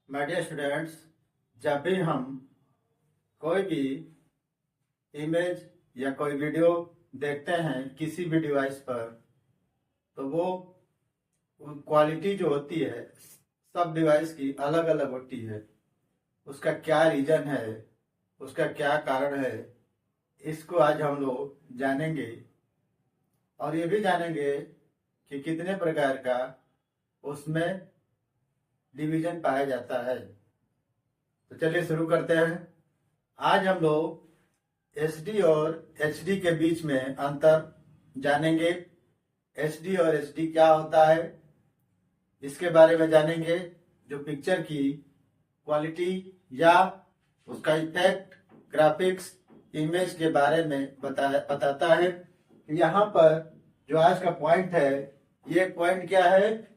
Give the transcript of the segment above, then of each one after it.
My dear students, जब भी हम कोई भी इमेज या कोई वीडियो देखते हैं किसी भी डिवाइस पर, तो वो क्वालिटी जो होती है सब डिवाइस की अलग अलग होती है। उसका क्या रीजन है, उसका क्या कारण है, इसको आज हम लोग जानेंगे। और ये भी जानेंगे कि कितने प्रकार का उसमें डिवीजन पाया जाता है। तो चलिए शुरू करते हैं। आज हम लोग एसडी और एचडी के बीच में अंतर जानेंगे। एचडी और एचडी क्या होता है इसके बारे में जानेंगे। जो पिक्चर की क्वालिटी या उसका इफेक्ट, ग्राफिक्स, इमेज के बारे में बताता है। यहाँ पर जो आज का पॉइंट है, ये पॉइंट क्या है?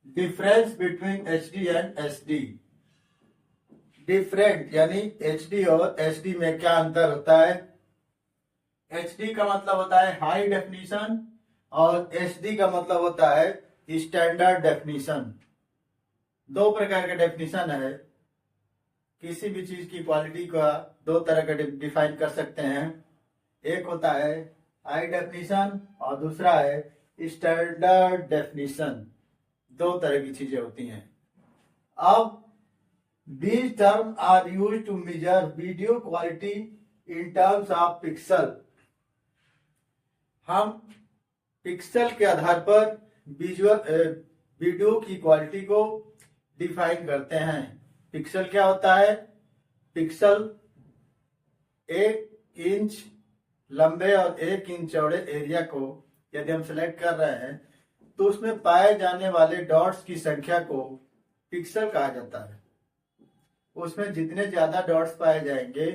Difference between HD and SD. Different यानी एचडी और एसडी में क्या अंतर होता है। एचडी का मतलब होता है हाई डेफिनेशन और एसडी का मतलब होता है स्टैंडर्ड डेफिनेशन। दो प्रकार का डेफिनेशन है। किसी भी चीज की क्वालिटी का दो तरह का डिफाइन कर सकते हैं। एक होता है हाई डेफिनेशन और दूसरा है स्टैंडर्ड डेफिनेशन। दो तरह की चीजें होती हैं। अब these terms are used to measure video quality in terms of pixel। हम पिक्सल के आधार पर वीडियो की क्वालिटी को डिफाइन करते हैं। पिक्सल क्या होता है? पिक्सल 1 इंच लंबे और 1 इंच चौड़े एरिया को यदि हम सिलेक्ट कर रहे हैं तो उसमें पाए जाने वाले डॉट्स की संख्या को पिक्सल कहा जाता है। उसमें जितने ज्यादा डॉट्स पाए जाएंगे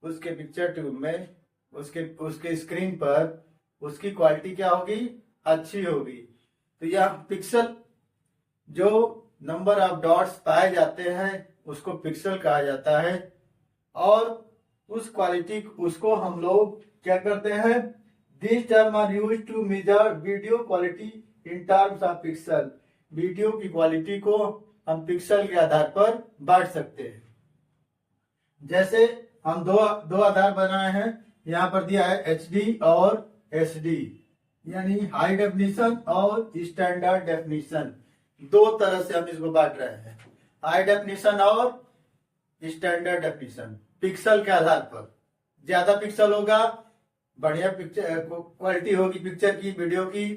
उसके पिक्चर ट्यूब में, उसके स्क्रीन पर, उसकी क्वालिटी क्या होगी? अच्छी होगी। तो यह पिक्सल, जो नंबर ऑफ डॉट्स पाए जाते हैं उसको पिक्सल कहा जाता है। और उस क्वालिटी उसको हम लोग क्या करते हैं? This term are used to measure video quality in terms of pixel. Video की क्वालिटी को हम पिक्सल के आधार पर बांट सकते हैं। जैसे हम दो आधार बनाए हैं। यहाँ पर दिया है एचडी और एसडी, यानी हाई डेफिनेशन और स्टैंडर्ड डेफिनेशन। दो तरह से हम इसको बांट रहे हैं, हाई डेफिनेशन और स्टैंडर्ड डेफिनेशन। पिक्सल के आधार पर ज्यादा पिक्सल होगा, बढ़िया पिक्चर क्वालिटी होगी पिक्चर की, वीडियो की।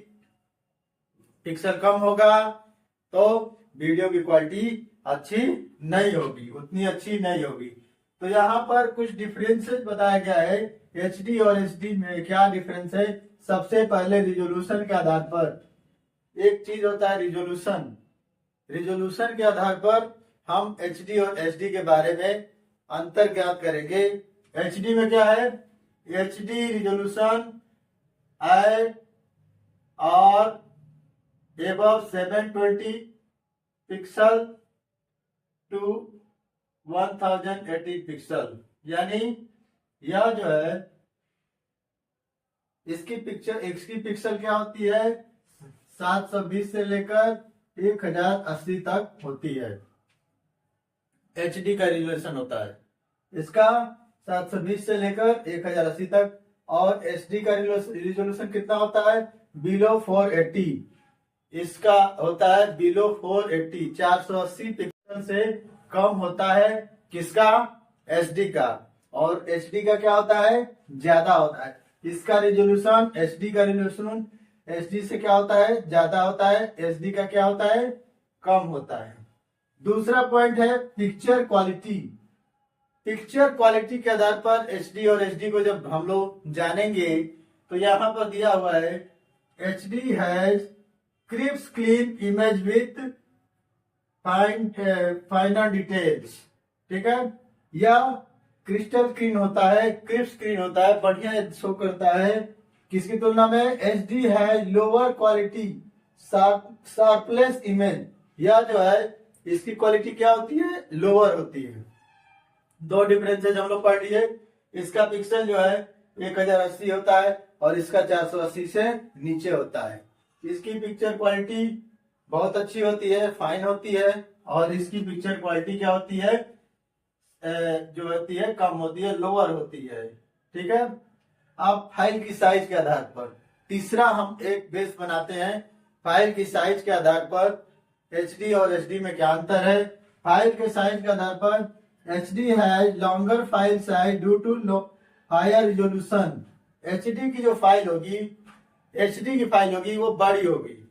पिक्सल कम होगा तो वीडियो की क्वालिटी अच्छी नहीं होगी, उतनी अच्छी नहीं होगी। तो यहाँ पर कुछ डिफरेंसेस बताया गया है। एचडी और एचडी में क्या डिफरेंस है? सबसे पहले रिजोल्यूशन के आधार पर एक चीज होता है रिजोल्यूशन। रिजोल्यूशन के आधार पर हम एचडी और एचडी के बारे में अंतर ज्ञात करेंगे। एचडी में क्या है? एचडी रिजोल्यूशन एट और above 720 पिक्सल टू 1080 पिक्सल। यानी यह जो है इसकी पिक्सल क्या होती है? 720 से लेकर 1080 तक होती है। एचडी का रिजोल्यूशन होता है इसका 720 से लेकर 1080 तक। और एचडी का रिजोल्यूशन कितना होता है? बिलो 480। इसका होता है बिलो 480, 480 पिक्सल से कम होता है। किसका? एचडी का। और एचडी का क्या होता है? ज्यादा होता है। इसका रिजोल्यूशन, एचडी का रिजोल्यूशन एचडी से क्या होता है? ज्यादा होता है। एचडी का क्या होता है? कम होता है। दूसरा पॉइंट है पिक्चर क्वालिटी। पिक्चर क्वालिटी के आधार पर एचडी और एचडी को जब हम लोग जानेंगे तो यहाँ पर दिया हुआ है HD has crisp clean image with फाइनर details. ठीक है, या क्रिस्टल क्लीन होता है, क्रिस्प क्लीन होता है, बढ़िया शो करता है। किसकी तुलना में? एचडी है लोअर क्वालिटी शार्पलेस इमेज। यह जो है इसकी क्वालिटी क्या होती है? लोअर होती है। दो डिफरेंसेज हम लोग पढ़ लिए। इसका पिक्सल जो है 1080 होता है और इसका 480 से नीचे होता है। इसकी पिक्चर क्वालिटी बहुत अच्छी होती है, फाइन होती है। और इसकी पिक्चर क्वालिटी क्या होती है, जो होती है कम होती है, लोअर होती है। ठीक है। अब फाइल की साइज के आधार पर तीसरा हम एक बेस बनाते हैं। फाइल की साइज के आधार पर एचडी और एसडी में क्या अंतर है। फाइल के साइज के आधार पर एचडी है longer file size due to higher resolution. HD की जो फाइल होगी, एचडी की फाइल होगी वो बड़ी होगी,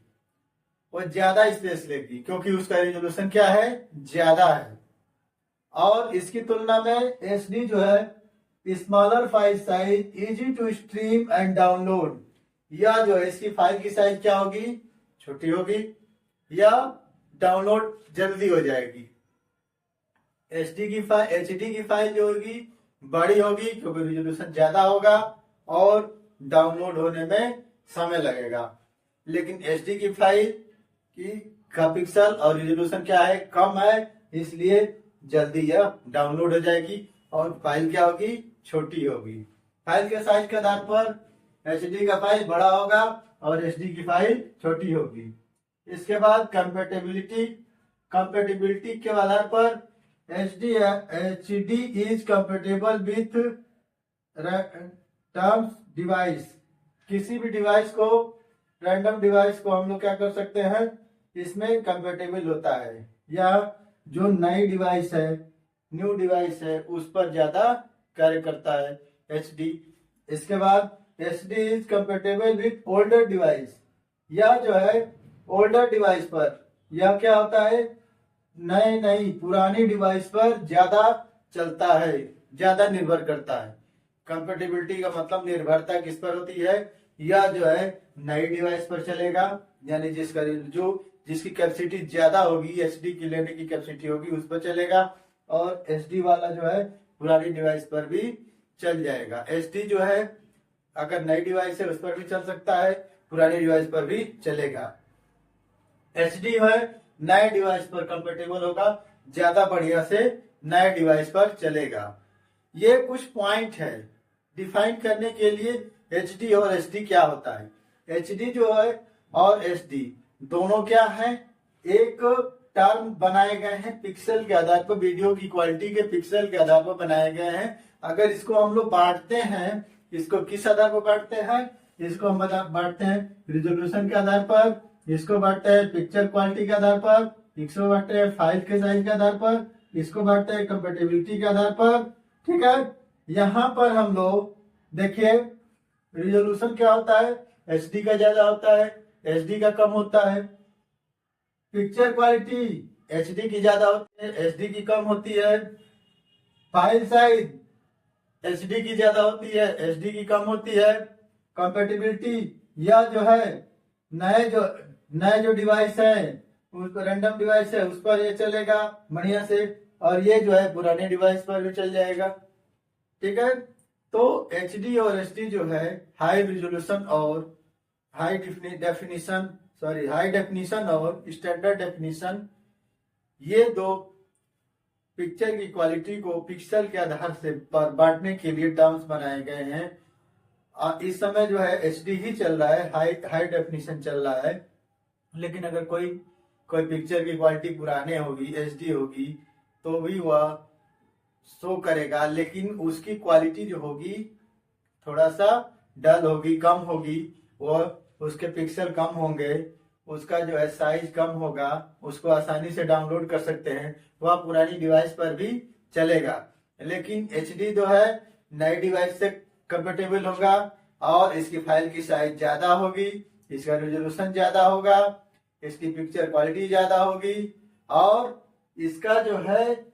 वो ज्यादा स्पेस लेगी क्योंकि उसका रिजोल्यूशन क्या है, ज्यादा है। और इसकी तुलना में एसडी जो है smaller file size, easy to stream and download. या जो है इसकी फाइल की साइज क्या होगी, छोटी होगी या डाउनलोड जल्दी हो जाएगी। एचडी की फाइल जो होगी बड़ी होगी क्योंकि रिजोल्यूशन ज्यादा होगा और डाउनलोड होने में समय लगेगा। लेकिन एचडी की फाइल का पिक्सल और रिजोल्यूशन क्या है, कम है, इसलिए जल्दी यह डाउनलोड हो जाएगी और फाइल क्या होगी, छोटी होगी। फाइल के साइज के आधार पर एचडी का फाइल बड़ा होगा और एचडी की फाइल छोटी होगी। इसके बाद कंपेटिबिलिटी के आधार पर HD is compatible with terms device. किसी भी डिवाइस को, रैंडम डिवाइस को हम लोग क्या कर सकते हैं, इसमें कंपेटेबल होता है। या जो नई डिवाइस है, न्यू डिवाइस है, उस पर ज्यादा कार्य करता है एचडी। इसके बाद HD is compatible with older device. या जो है ओल्डर डिवाइस पर यह क्या होता है, नई पुरानी डिवाइस पर ज्यादा चलता है, ज्यादा निर्भर करता है। कंपेटेबिलिटी का मतलब निर्भरता किस पर होती है, या जो है नई डिवाइस पर चलेगा, यानी जिसकी कैपेसिटी ज्यादा होगी, एचडी की लेने की कैपेसिटी होगी, उस पर चलेगा। और एचडी वाला जो है पुरानी डिवाइस पर भी चल जाएगा। एचडी जो है अगर नई डिवाइस है उस पर भी चल सकता है, पुरानी डिवाइस पर भी चलेगा। एचडी है नए डिवाइस पर कंपेटेबल होगा, ज्यादा बढ़िया से नए डिवाइस पर चलेगा। ये कुछ पॉइंट है डिफाइन करने के लिए एचडी और एसडी क्या होता है। एचडी जो है और एसडी दोनों क्या है, एक टर्म बनाए गए हैं पिक्सल के आधार पर, वीडियो की क्वालिटी के पिक्सल के आधार पर बनाए गए हैं। अगर इसको हम लोग बांटते हैं, इसको किस आधार पर बांटते हैं, इसको हम बांटते हैं रिजोल्यूशन के आधार पर, इसको बांटते हैं पिक्चर क्वालिटी के आधार पर, इसको बांटते हैं फाइल के साइज के आधार पर, इसको बांटते हैं कंपेटेबिलिटी के आधार पर। ठीक है। यहाँ पर हम लोग देखिए रिजोल्यूशन क्या होता है, एचडी का ज्यादा होता है, एचडी का कम होता है। पिक्चर क्वालिटी एचडी की ज्यादा होती है, एचडी की कम होती है। फाइल साइज एचडी की ज्यादा होती है, एचडी की कम होती है। कंपेटिबिलिटी या जो है नए जो डिवाइस है, उस पर रैंडम डिवाइस है उस पर ये चलेगा बढ़िया से, और ये जो है पुराने डिवाइस पर भी चल जाएगा। ठीक है। तो एचडी और एचडी जो है हाई रिजोल्यूशन और हाई डेफिनेशन और स्टैंडर्ड डेफिनेशन, ये दो पिक्चर की क्वालिटी को पिक्सल के आधार से बांटने के लिए टर्म्स बनाए गए हैं। इस समय जो है एचडी ही चल रहा है, हाई डेफिनेशन चल रहा है। लेकिन अगर कोई पिक्चर की क्वालिटी पुराने होगी, एचडी होगी, तो भी वह शो करेगा, लेकिन उसकी क्वालिटी जो होगी थोड़ा सा डल होगी, कम होगी, वो उसके पिक्सल कम होंगे, उसका जो है साइज कम होगा, उसको आसानी से डाउनलोड कर सकते हैं, वह पुरानी डिवाइस पर भी चलेगा। लेकिन एचडी जो है नई डिवाइस से कंपेटेबल होगा और इसकी फाइल की साइज ज्यादा होगी, इसका रेजोल्यूशन ज्यादा होगा, इसकी पिक्चर क्वालिटी ज्यादा होगी और इसका जो है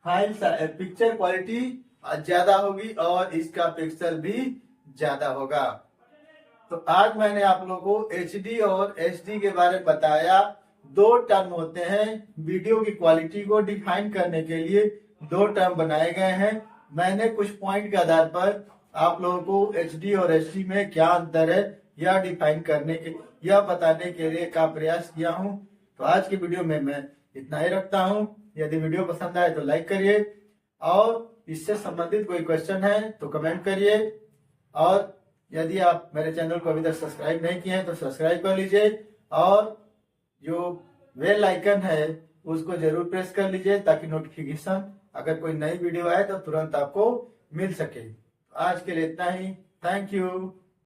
पिक्चर क्वालिटी ज्यादा होगी और इसका पिक्सल भी ज्यादा होगा। तो आज मैंने आप लोगों को एचडी और एचडी के बारे में बताया। दो टर्म होते हैं, वीडियो की क्वालिटी को डिफाइन करने के लिए दो टर्म बनाए गए हैं। मैंने कुछ पॉइंट के आधार पर आप लोगों को एचडी और एचडी में क्या अंतर है यह डिफाइन करने के, यह बताने के लिए का प्रयास किया हूं। तो आज की वीडियो में मैं इतना ही रखता हूं। यदि वीडियो पसंद आए तो लाइक करिए और इससे संबंधित कोई क्वेश्चन है तो कमेंट करिए, और यदि आप मेरे चैनल को अभी तक सब्सक्राइब नहीं किए हैं तो सब्सक्राइब कर लीजिए और जो बेल आइकन है उसको जरूर प्रेस कर लीजिए ताकि नोटिफिकेशन अगर कोई नई वीडियो आए तो तुरंत आपको मिल सके। आज के लिए इतना ही। Thank you.